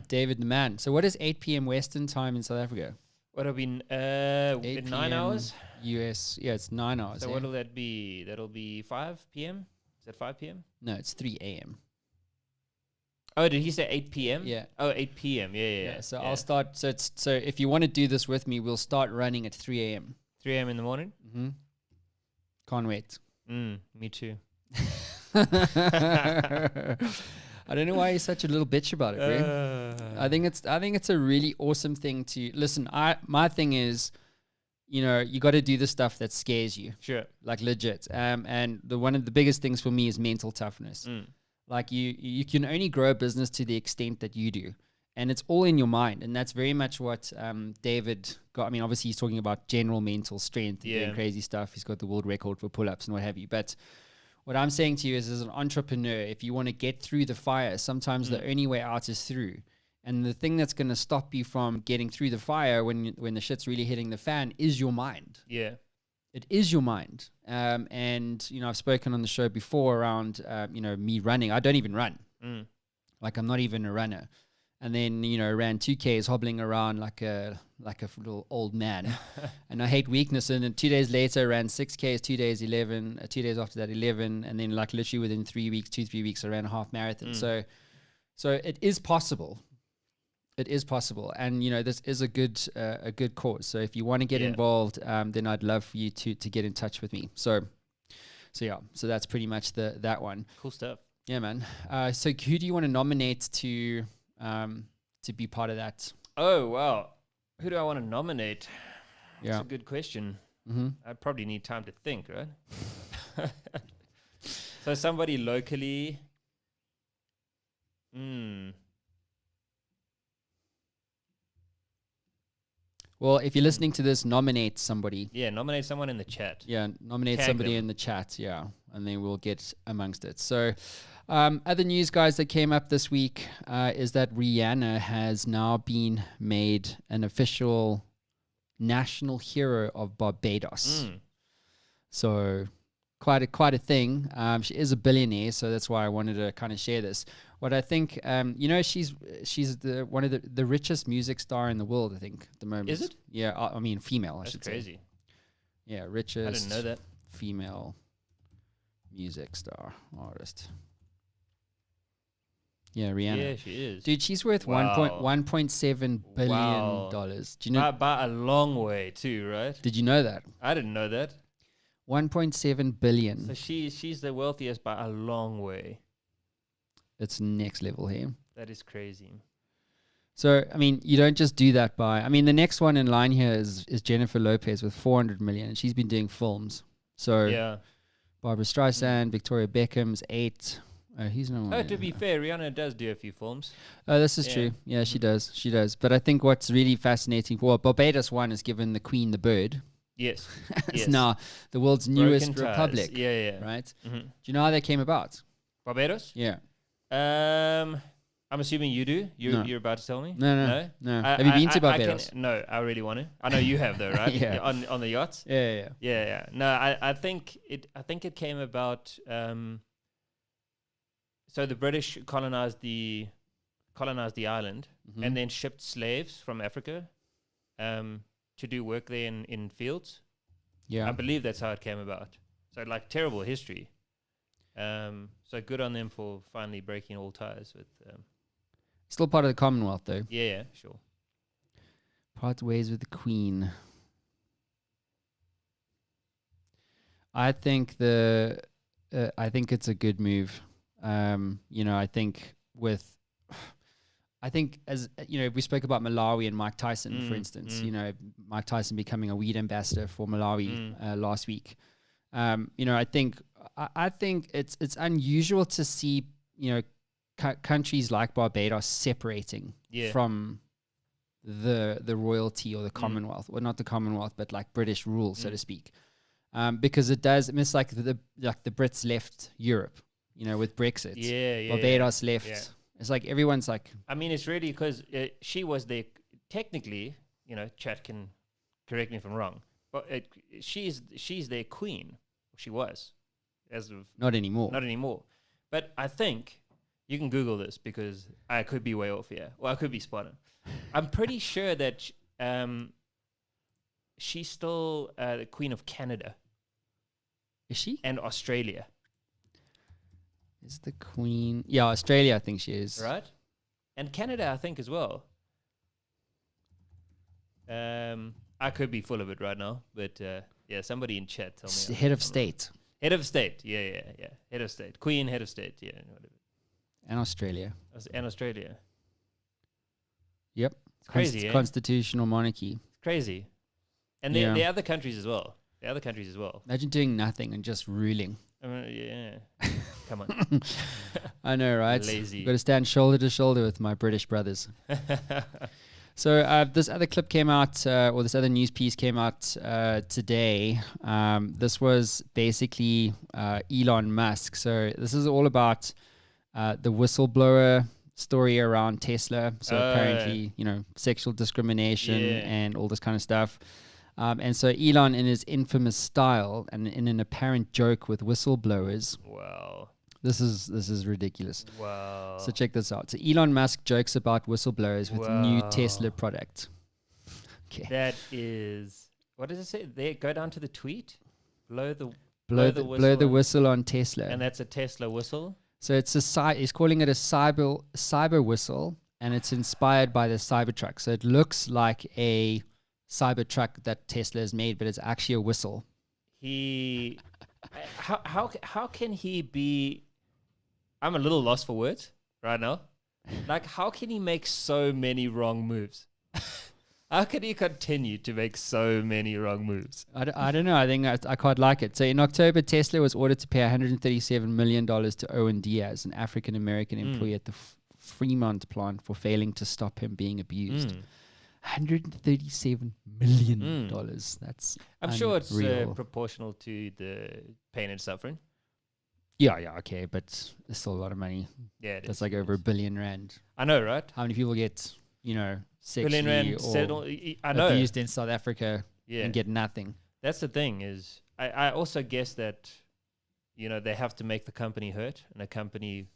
A: David the man. So what is 8 p.m. Western time in South Africa?
B: What have been
A: 8
B: 9 hours?
A: US. Yeah, it's 9 hours.
B: So
A: eh?
B: what'll that be? That'll be 5 p.m. Is that 5 p.m.?
A: No, it's 3 a.m.
B: Oh, did he say 8 p.m.?
A: Yeah.
B: Oh, 8 p.m. Yeah.
A: So I'll start. So if you want to do this with me, we'll start running at 3 a.m.
B: 3 a.m. in the morning?
A: Mm-hmm. Can't wait.
B: Me too.
A: I don't know why you're such a little bitch about it, bro. I think it's a really awesome thing to listen. My thing is, you know, you got to do the stuff that scares you.
B: Sure.
A: Like legit. And one of the biggest things for me is mental toughness. Like you can only grow a business to the extent that you do. And it's all in your mind. And that's very much what David got. I mean, obviously he's talking about general mental strength and doing crazy stuff. He's got the world record for pull-ups and what have you. But what I'm saying to you is, as an entrepreneur, if you want to get through the fire, sometimes the only way out is through. And the thing that's going to stop you from getting through the fire when the shit's really hitting the fan is your mind.
B: Yeah.
A: It is your mind. And, you know, I've spoken on the show before around, you know, me running. I don't even run. Like, I'm not even a runner. And then, you know, ran 2Ks hobbling around like a little old man. And I hate weakness. And then 2 days later, ran 6Ks, 2 days, 11. 2 days after that, 11. And then, like, literally within 3 weeks, I ran a half marathon. So it is possible. It is possible. And, you know, this is a good cause. So if you want to get involved, then I'd love for you to get in touch with me. So yeah. So that's pretty much that one.
B: Cool stuff.
A: Yeah, man. So who do you want to nominate to be part of that?
B: Oh, wow. Who do I want to nominate?
A: Yeah.
B: That's a good question. I'd probably need time to think, right? So somebody locally.
A: Well, if you're listening to this, nominate somebody.
B: Yeah, nominate someone in the chat.
A: Yeah, nominate
B: Tag
A: somebody
B: them.
A: in the chat. Yeah. and then we'll get amongst it. So, other news, guys, that came up this week is that Rihanna has now been made an official national hero of Barbados. So quite a thing. She is a billionaire, so that's why I wanted to kind of share this. What I think, she's one of the richest music star in the world, I think, at the moment.
B: Is it?
A: Yeah, I mean female.
B: That's
A: I should
B: crazy.
A: say. Yeah, richest.
B: I didn't know that.
A: Female music star artist. Yeah, Rihanna.
B: Yeah, she is.
A: Dude, she's worth
B: Wow.
A: $1.7 billion.
B: Wow.
A: Do you know?
B: By a long way too, right?
A: Did you know that?
B: I didn't know that.
A: 1.7 billion.
B: So she's the wealthiest by a long way.
A: It's next level here.
B: That is crazy.
A: So, I mean, you don't just do that by... I mean, the next one in line here is Jennifer Lopez with 400 million, and she's been doing films. So,
B: Yeah.
A: Barbara Streisand, Victoria Beckham's 8. He's no one.
B: Oh, to be fair, Rihanna does do a few films.
A: Oh, this is
B: Yeah.
A: true. Yeah, she does. She does. But I think what's really fascinating, Barbados one is given the Queen the bird.
B: Yes.
A: It's
B: Yes.
A: now the world's
B: Broken
A: newest
B: ties.
A: republic.
B: Yeah.
A: Right?
B: Mhm.
A: Do you know how they came about?
B: Barbados?
A: Yeah.
B: I'm assuming you do. You're about to tell me?
A: No. Have you been to Barbados?
B: No, I really want to. I know you have though, right?
A: Yeah.
B: On the yachts?
A: Yeah.
B: No, I think it came about so the British colonized the island and then shipped slaves from Africa to do work there in fields.
A: Yeah.
B: I believe that's how it came about. So like terrible history. So good on them for finally breaking all ties with.
A: Still part of the Commonwealth, though.
B: Yeah, sure.
A: Part ways with the Queen. I think it's a good move. I think as we spoke about Malawi and Mike Tyson, for instance. Mike Tyson becoming a weed ambassador for Malawi last week. I think it's unusual to see countries like Barbados separating from the royalty or the Commonwealth, or not the Commonwealth, but like British rule, so to speak, because it's like the Brits left Europe, with Brexit.
B: Yeah.
A: Barbados left.
B: Yeah.
A: It's like everyone's like.
B: I mean, it's really because she was there technically. Chat can correct me if I'm wrong, but she's their queen. She was, as of
A: Not anymore.
B: Not anymore. But I think you can Google this because I could be way off here. Well, I could be spot on. I'm pretty sure that she's still the Queen of Canada.
A: Is she?
B: And Australia.
A: Is the Queen? Yeah, Australia, I think she is.
B: Right? And Canada, I think, as well. I could be full of it right now, but somebody in chat tell me.
A: Head of state.
B: Head of state, yeah. Head of state. Queen, head of state, yeah. Whatever.
A: And Australia.
B: And Australia.
A: Yep.
B: It's crazy,
A: Constitutional monarchy.
B: It's crazy. And the other countries as well.
A: Imagine doing nothing and just ruling.
B: Yeah. Come on.
A: I know, right?
B: Lazy.
A: Got to stand shoulder to shoulder with my British brothers. So this other clip came out, or this other news piece came out today. This was basically Elon Musk. So this is all about the whistleblower story around Tesla. So apparently, sexual discrimination and all this kind of stuff. And so Elon, in his infamous style and in an apparent joke with whistleblowers.
B: Wow.
A: This is ridiculous.
B: Wow.
A: So check this out. So Elon Musk jokes about whistleblowers with new Tesla product. Okay.
B: That is, what does it say? They go down to the tweet. Blow the
A: whistle on Tesla.
B: And that's a Tesla whistle.
A: So it's he's calling it a cyber whistle, and it's inspired by the Cybertruck. So it looks like a Cybertruck that Tesla has made, but it's actually a whistle.
B: How can he be? I'm a little lost for words right now. Like, how can he make so many wrong moves? How can he continue to make so many wrong moves?
A: I don't know. I think I quite like it. So in October, Tesla was ordered to pay $137 million to Owen Diaz, an African-American employee at the Fremont plant, for failing to stop him being abused. $137 million. That's
B: I'm sure it's
A: unreal.
B: proportional to the pain and suffering.
A: Yeah, okay, but it's still a lot of money.
B: Yeah,
A: That's like over R1 billion.
B: I know, right?
A: How many people get, sexually
B: Billion rand
A: or
B: I know.
A: abused in South Africa
B: Yeah.
A: and get nothing?
B: That's the thing is, I also guess that, they have to make the company hurt, and a company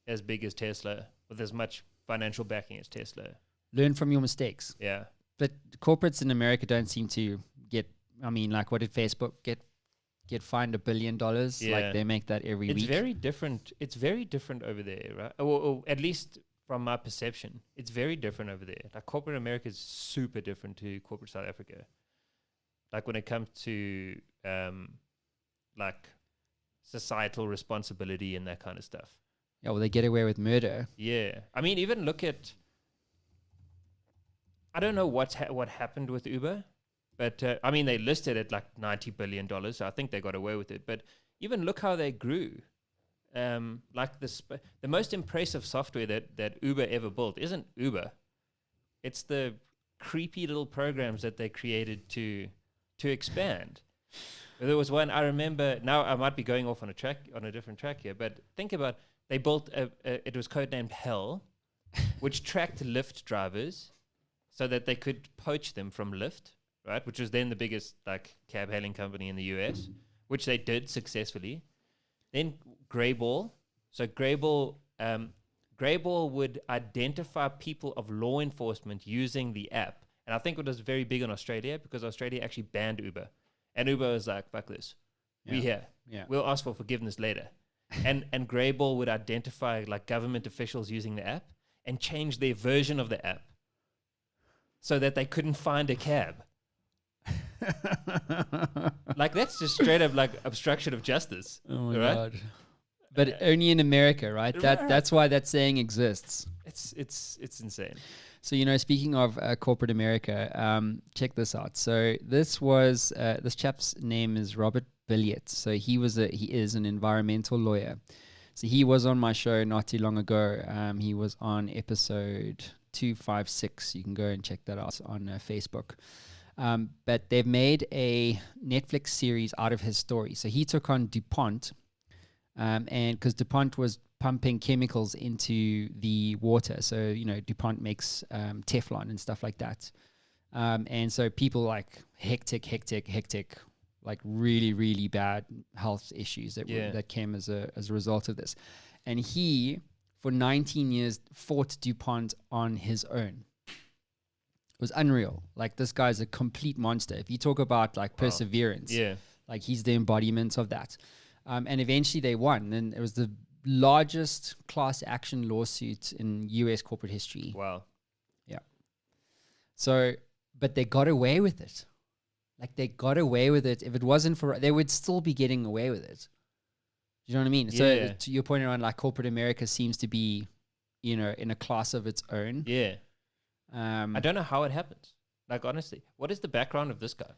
B: as big as Tesla, with as much financial backing as Tesla.
A: Learn from your mistakes.
B: Yeah.
A: But corporates in America don't seem to get, what did Facebook get fined $1 billion?
B: Yeah.
A: Like they make that every
B: It's
A: week.
B: very different. It's very different over there, right? Or at least from my perception, it's very different over there. Like corporate America is super different to corporate South Africa. Like when it comes to like societal responsibility and that kind of stuff.
A: Yeah, well, they get away with murder.
B: Yeah. I mean, even look at, I don't know what happened with Uber, but they listed at like $90 billion. So I think they got away with it. But even look how they grew. Like the most impressive software that Uber ever built isn't Uber. It's the creepy little programs that they created to expand. There was one I remember. Now I might be going off on a different track here, but think about they built it was codenamed Hell, which tracked Lyft drivers so that they could poach them from Lyft, right? Which was then the biggest like cab hailing company in the US, which they did successfully. Then Greyball. So Greyball would identify people of law enforcement using the app. And I think it was very big in Australia because Australia actually banned Uber. And Uber was like, fuck this. We here.
A: Yeah.
B: We'll ask for forgiveness later. and Greyball would identify like government officials using the app and change their version of the app so that they couldn't find a cab. Like that's just straight up like obstruction of justice.
A: Oh my
B: right?
A: God. But only in America, right? That's why that saying exists.
B: It's insane.
A: So, speaking of corporate America, check this out. So this was, this chap's name is Robert Billiot. So he is an environmental lawyer. So he was on my show not too long ago. He was on episode 256. You can go and check that out on Facebook. But they've made a Netflix series out of his story. So he took on DuPont, and because DuPont was pumping chemicals into the water. So, DuPont makes Teflon and stuff like that. And so people like hectic, like really, really bad health issues that came as a result of this. And he, for 19 years, fought DuPont on his own. It was unreal. Like this guy's a complete monster. If you talk about like perseverance, like he's the embodiment of that. And eventually they won. And it was the largest class action lawsuit in US corporate history.
B: Wow.
A: Yeah. So, but they got away with it. Like they got away with it. If it wasn't for, they would still be getting away with it. You know what I mean?
B: Yeah.
A: So to your point around like corporate America seems to be, in a class of its own.
B: Yeah. I don't know how it happens. Like honestly, what is the background of this guy?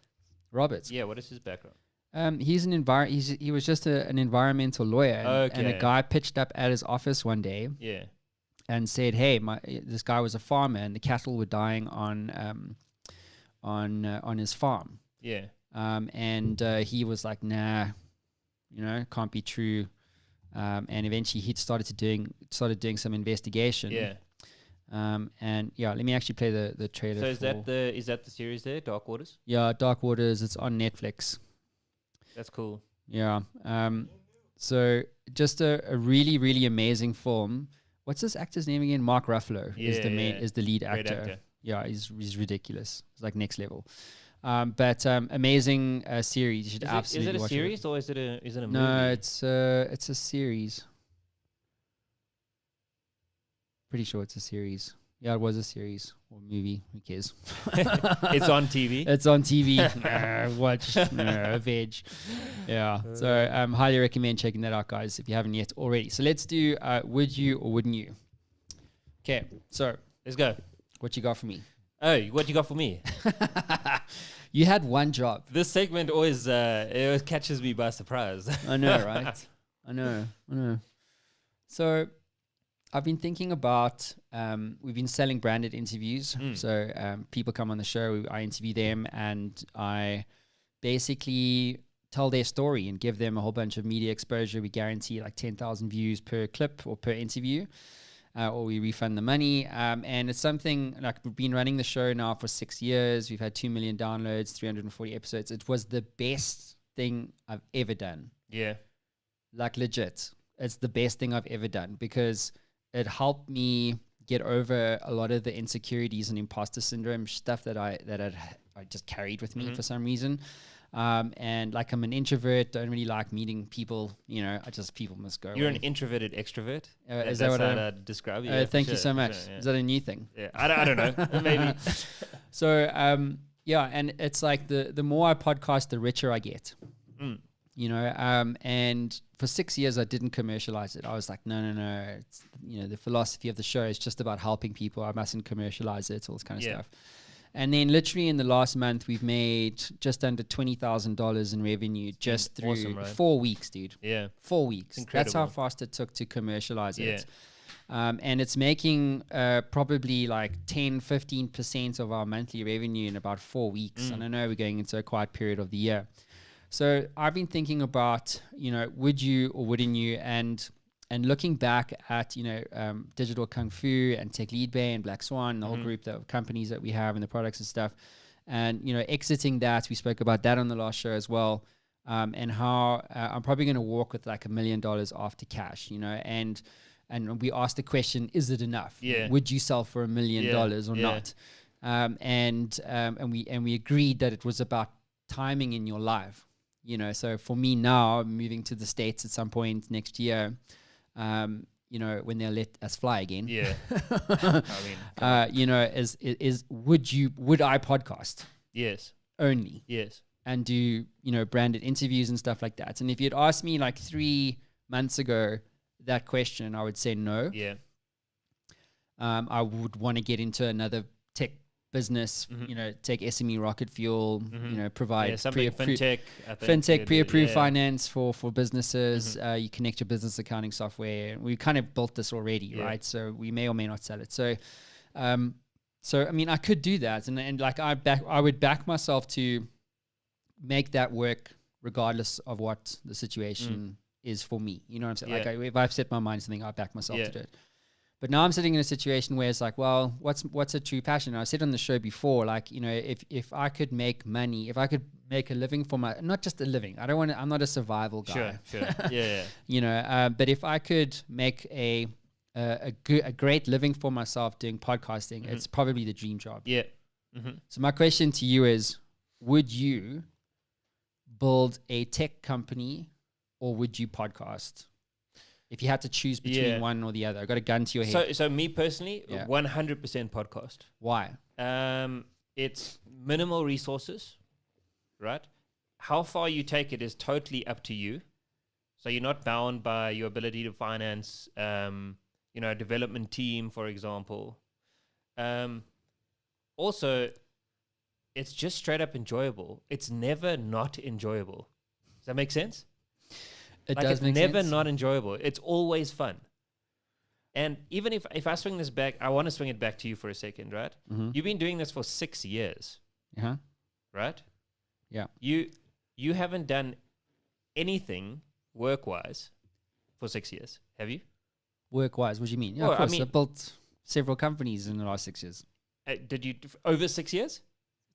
A: Robert.
B: Yeah, what is his background?
A: He's he was just an environmental lawyer, and a guy pitched up at his office one day, and said, "Hey, this guy was a farmer, and the cattle were dying on his farm."
B: Yeah.
A: And he was like, "Nah, can't be true." And eventually, he started doing some investigation.
B: Yeah.
A: And let me actually play the trailer.
B: So is that the series there, Dark Waters?
A: Yeah, Dark Waters. It's on Netflix.
B: That's cool.
A: Yeah. So just a really, really amazing film. What's this actor's name again? Mark Ruffalo is the lead actor. Yeah, he's ridiculous. It's like next level. But amazing series. You should absolutely watch it.
B: Is it a series or is it a movie?
A: No, it's a series. Pretty sure it's a series. Yeah, it was a series or movie. Who cares?
B: It's on TV.
A: It's on TV. Watch veg. Yeah. So highly recommend checking that out, guys, if you haven't yet already. So let's do would you or wouldn't you? Okay. So
B: let's go.
A: What you got for me?
B: Oh, what you got for me?
A: You had one job.
B: This segment always catches me by surprise.
A: I know, right? I know. So I've been thinking about, we've been selling branded interviews. So people come on the show, I interview them, and I basically tell their story and give them a whole bunch of media exposure. We guarantee like 10,000 views per clip or per interview, or we refund the money. And it's something like we've been running the show now for 6 years. We've had 2 million downloads, 340 episodes. It was the best thing I've ever done.
B: Yeah.
A: Like legit. It's the best thing I've ever done because it helped me get over a lot of the insecurities and imposter syndrome stuff that I just carried with me for some reason. And like I'm an introvert, don't really like meeting people. You know, people must go.
B: You're
A: away.
B: an introverted extrovert.
A: Is
B: That's
A: that what
B: how I'd describe you?
A: thank you so much.
B: Yeah.
A: Is that a new thing?
B: Yeah, I don't know. Maybe.
A: So yeah, and it's like the more I podcast, the richer I get. You know, and for 6 years I didn't commercialize it. I was like, no. It's, you know, the philosophy of the show is just about helping people. I mustn't commercialize it, all this kind of stuff. And then literally in the last month, we've made just under $20,000 in revenue just through
B: awesome, right?
A: 4 weeks, dude.
B: Yeah.
A: 4 weeks. That's how
B: incredible.
A: fast it took to commercialize
B: Yeah.
A: it. And it's making probably like 10-15% of our monthly revenue in about 4 weeks. And I know we're going into a quiet period of the year. So I've been thinking about, you know, would you or wouldn't you? And looking back at, you know, Digital Kung Fu and Tech Lead Bay and Black Swan, the whole group of companies that we have and the products and stuff. And, you know, exiting that, we spoke about that on the last show as well. And how I'm probably going to walk with like $1 million after cash, you know, and we asked the question, is it enough?
B: Yeah.
A: Would you sell for $1 million or
B: Yeah.
A: not? And we agreed that it was about timing in your life, you know. So for me now, I'm moving to the States at some point next year, you know, when they'll let us fly again.
B: Yeah. I mean,
A: you know, would I podcast
B: yes.
A: only?
B: Yes.
A: And do, you know, branded interviews and stuff like that. And if you'd asked me like 3 months ago that question, I would say no.
B: Yeah.
A: I would want to get into another tech business, you know, take SME rocket fuel, you know, provide
B: something fintech. I think
A: pre-approved
B: yeah.
A: finance for businesses. You connect your business accounting software. We kind of built this already,
B: Yeah.
A: right? So we may or may not sell it. So, I mean, I could do that, and like I would back myself to make that work regardless of what the situation is for me. You know what I'm saying?
B: Yeah.
A: Like if I've set my mind to something, I back myself
B: Yeah.
A: to do it. But now I'm sitting in a situation where it's like, well, what's a true passion? And I said on the show before, like, you know, if I could make money, if I could make a living for not just a living, I'm not a survival guy.
B: Sure. Yeah.
A: You know, but if I could make a great living for myself doing podcasting, it's probably the dream job.
B: Yeah.
A: So my question to you is, would you build a tech company or would you podcast? If you had to choose between one or the other, I got a gun to your head.
B: So me personally,
A: Yeah.
B: 100% podcast.
A: Why?
B: It's minimal resources, right? How far you take it is totally up to you. So you're not bound by your ability to finance, you know, a development team, for example. Also, it's just straight up enjoyable. It's never not enjoyable. Does that make sense?
A: It
B: Like
A: does
B: it's
A: make
B: never
A: sense.
B: not enjoyable. It's always fun. And even if I swing this back, I want to swing it back to you for a second, right? You've been doing this for 6 years, right?
A: Yeah.
B: You haven't done anything work-wise for 6 years, have you?
A: Work-wise, what do you mean? Yeah,
B: Well,
A: of
B: I
A: course. I
B: mean-
A: built several companies in the last 6 years.
B: Did you over 6 years?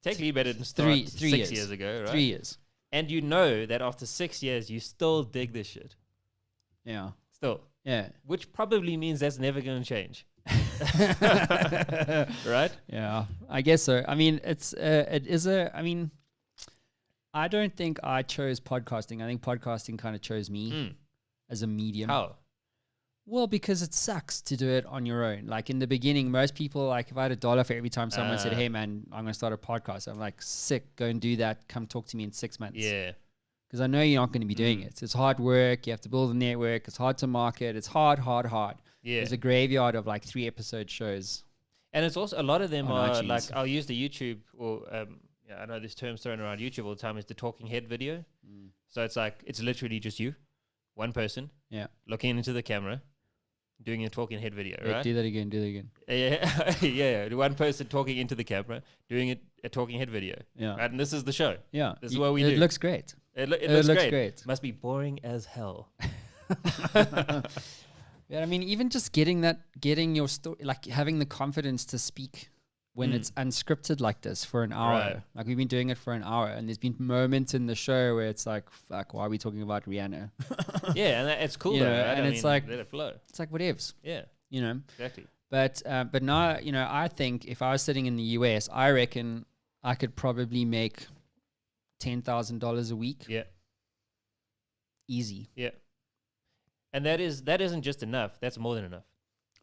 B: Technically, better than start
A: Three
B: 6
A: years.
B: years ago, right?
A: 3 years.
B: And you know that after 6 years, you still dig this shit.
A: Yeah.
B: Still.
A: Yeah.
B: Which probably means that's never going to change. Right?
A: Yeah, I guess so. I mean, I don't think I chose podcasting. I think podcasting kind of chose me as a medium.
B: How?
A: Well, because it sucks to do it on your own. Like in the beginning, most people, like if I had $1 for every time someone said, hey man, I'm going to start a podcast, I'm like, sick, go and do that. Come talk to me in 6 months.
B: Yeah.
A: Because I know you're not going to be doing it. It's hard work. You have to build a network. It's hard to market. It's hard.
B: Yeah.
A: There's a graveyard of like 3-episode shows.
B: And it's also, a lot of them
A: On
B: are
A: iTunes.
B: like, I'll use the YouTube, or I know this term's thrown around YouTube all the time, is the talking head video. So it's like, it's literally just you, one person, looking into the camera, doing a talking head video,
A: Wait,
B: right?
A: do that again.
B: Yeah, yeah, one person talking into the camera, doing it, a talking head video.
A: Yeah.
B: Right? And this is the show.
A: Yeah.
B: This is what we do.
A: It looks great.
B: It
A: It
B: looks
A: looks
B: great.
A: great.
B: Must be boring as hell.
A: Yeah, I mean, even just getting your story, like having the confidence to speak when it's unscripted like this for an hour.
B: Right.
A: Like we've been doing it for an hour, and there's been moments in the show where it's like, fuck, why are we talking about Rihanna?
B: Yeah, and it's cool
A: You
B: though,
A: know,
B: right?
A: and
B: I
A: it's
B: mean,
A: like-
B: let it flow.
A: It's like whatevs,
B: Yeah,
A: you know.
B: exactly.
A: But now, you know, I think if I was sitting in the US, I reckon I could probably make $10,000 a week.
B: Yeah,
A: Easy.
B: yeah. And that isn't just enough. That's more than enough.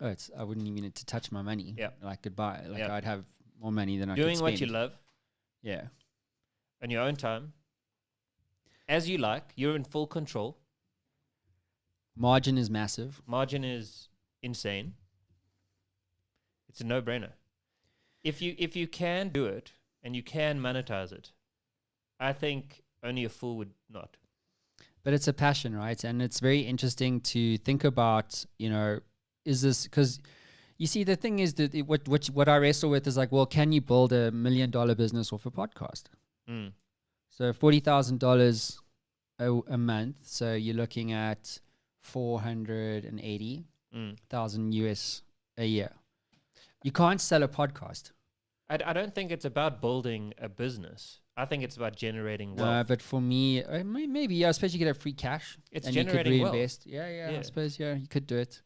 A: Oh, I wouldn't even need to touch my money.
B: Yeah.
A: Like goodbye. Like
B: Yeah.
A: I'd have more money than I could
B: Doing
A: spend.
B: what you love
A: Yeah.
B: on your own time, as you like. You're in full control.
A: Margin is massive.
B: Margin is insane. It's a no-brainer. If you can do it and you can monetize it, I think only a fool would not.
A: But it's a passion, right? And it's very interesting to think about, you know, is this because you see the thing is that what I wrestle with is like, well, can you build $1 million business off a podcast?
B: Mm.
A: So $40,000 a month. So you're looking at 480,000 US a year. You can't sell a podcast.
B: I don't think it's about building a business. I think it's about generating
A: No,
B: wealth.
A: but for me, maybe, yeah, I suppose you could have free cash.
B: It's
A: and
B: generating
A: you could
B: wealth.
A: reinvest. Yeah, I
B: Yeah.
A: suppose, yeah, you could do it.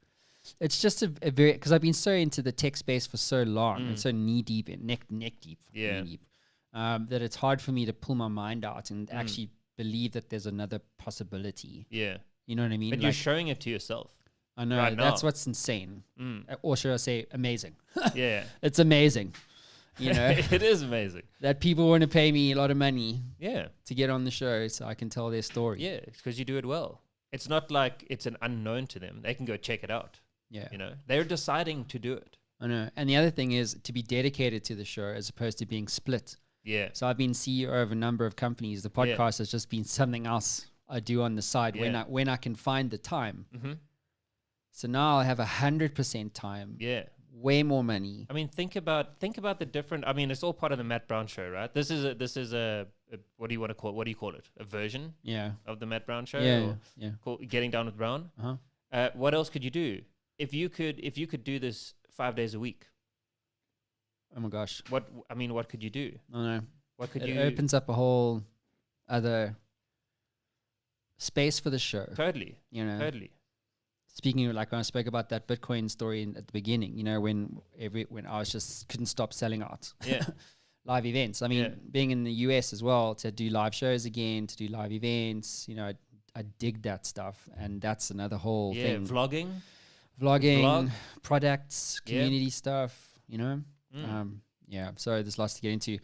A: It's just a very, because I've been so into the tech space for so long and so knee deep and neck deep,
B: Yeah.
A: knee deep, that it's hard for me to pull my mind out and actually believe that there's another possibility.
B: Yeah.
A: You know what I mean?
B: But you're showing it to yourself.
A: I know,
B: right
A: that's
B: now.
A: what's insane.
B: Mm.
A: Or should I say amazing?
B: Yeah.
A: It's amazing. You know,
B: It is amazing.
A: that people want to pay me a lot of money
B: Yeah.
A: to get on the show so I can tell their story.
B: Yeah. It's because you do it well. It's not like it's an unknown to them. They can go check it out.
A: Yeah.
B: You know, they're deciding to do it.
A: I know. And the other thing is to be dedicated to the show as opposed to being split.
B: Yeah.
A: So I've been CEO of a number of companies. The podcast has just been something else I do on the side when I can find the time.
B: Mm-hmm.
A: So now I have 100% time.
B: Yeah.
A: Way more money.
B: I mean, think about the different. I mean, it's all part of the Matt Brown show, right? This is a what do you want to call it? What do you call it? A version of the Matt Brown show.
A: Yeah.
B: Getting Down with Brown.
A: Uh-huh.
B: What else could you do if you could do this 5 days a week?
A: Oh my gosh.
B: What could you do?
A: I don't know.
B: What could
A: it
B: you?
A: opens up a whole other space for the show.
B: Totally.
A: You know.
B: Totally.
A: Speaking of, like when I spoke about that Bitcoin story at the beginning, you know, when I was just couldn't stop selling out.
B: Yeah.
A: Live events. I mean, being in the US as well, to do live shows again, to do live events, you know, I dig that stuff. And that's another whole thing.
B: Vlogging,
A: Vlog, products, community stuff, you know.
B: Mm.
A: So there's lots to get into.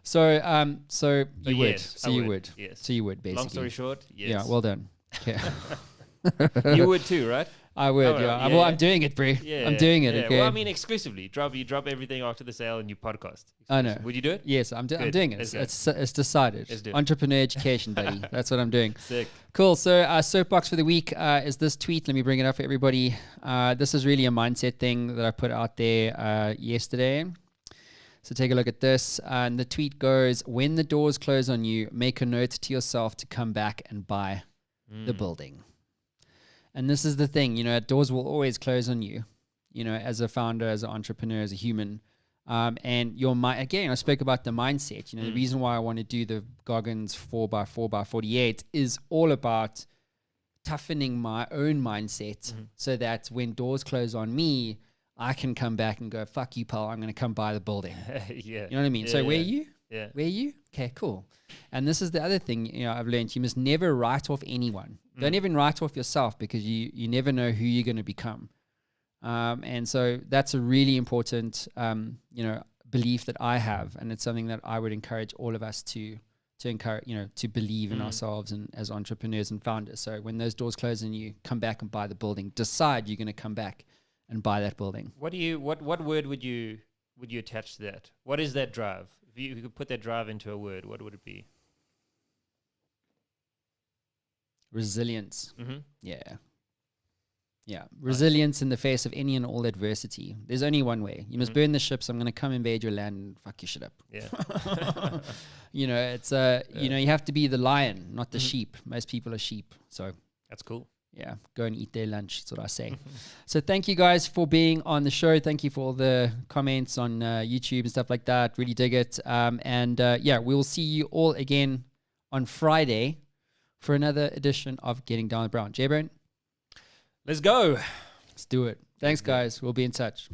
A: So you would.
B: yes,
A: So
B: I
A: you
B: would,
A: would.
B: yes.
A: So you would, basically.
B: Long story short, yes.
A: Yeah, well done. Okay.
B: You would too, right?
A: I would,
B: Oh,
A: yeah.
B: yeah,
A: Well,
B: yeah.
A: I'm doing it, bro.
B: Yeah,
A: I'm doing it,
B: yeah.
A: okay?
B: Well, I mean, exclusively. You drop everything after the sale and you podcast.
A: I know.
B: Would you do it?
A: Yes, I'm
B: Good.
A: doing it.
B: Let's
A: It's decided.
B: Let's do it.
A: Entrepreneur education, buddy. That's what I'm doing.
B: Sick.
A: Cool. So soapbox for the week is this tweet. Let me bring it up for everybody. This is really a mindset thing that I put out there yesterday. So take a look at this. And the tweet goes, when the doors close on you, make a note to yourself to come back and buy the building. And this is the thing, you know, doors will always close on you, you know, as a founder, as an entrepreneur, as a human. And your mind, again, I spoke about the mindset. You know, the reason why I want to do the Goggins 4x4x48 is all about toughening my own mindset so that when doors close on me, I can come back and go, fuck you, pal, I'm going to come buy the building.
B: Yeah.
A: You know what I mean?
B: Yeah,
A: So where
B: yeah.
A: are you?
B: Yeah.
A: Where are you? Okay, cool. And this is the other thing, you know, I've learned. You must never write off anyone. Don't even write off yourself because you never know who you're going to become. And so that's a really important, you know, belief that I have. And it's something that I would encourage all of us to encourage, you know, to believe in ourselves and as entrepreneurs and founders. So when those doors close and you come back and buy the building, decide you're going to come back and buy that building.
B: What word would you attach to that? What is that drive? If you could put that drive into a word, what would it be?
A: Resilience.
B: Mm-hmm.
A: Yeah. Yeah, resilience in the face of any and all adversity. There's only one way. You must burn the ships. I'm going to come invade your land and fuck your shit up.
B: Yeah.
A: It's you have to be the lion, not the sheep. Most people are sheep. So
B: That's cool.
A: yeah, go and eat their lunch. That's what I say. So thank you guys for being on the show. Thank you for all the comments on YouTube and stuff like that. Really dig it. We will see you all again on Friday for another edition of Getting Down with Brown. J-Bone?
B: Let's go.
A: Let's do it. Thanks, guys. We'll be in touch.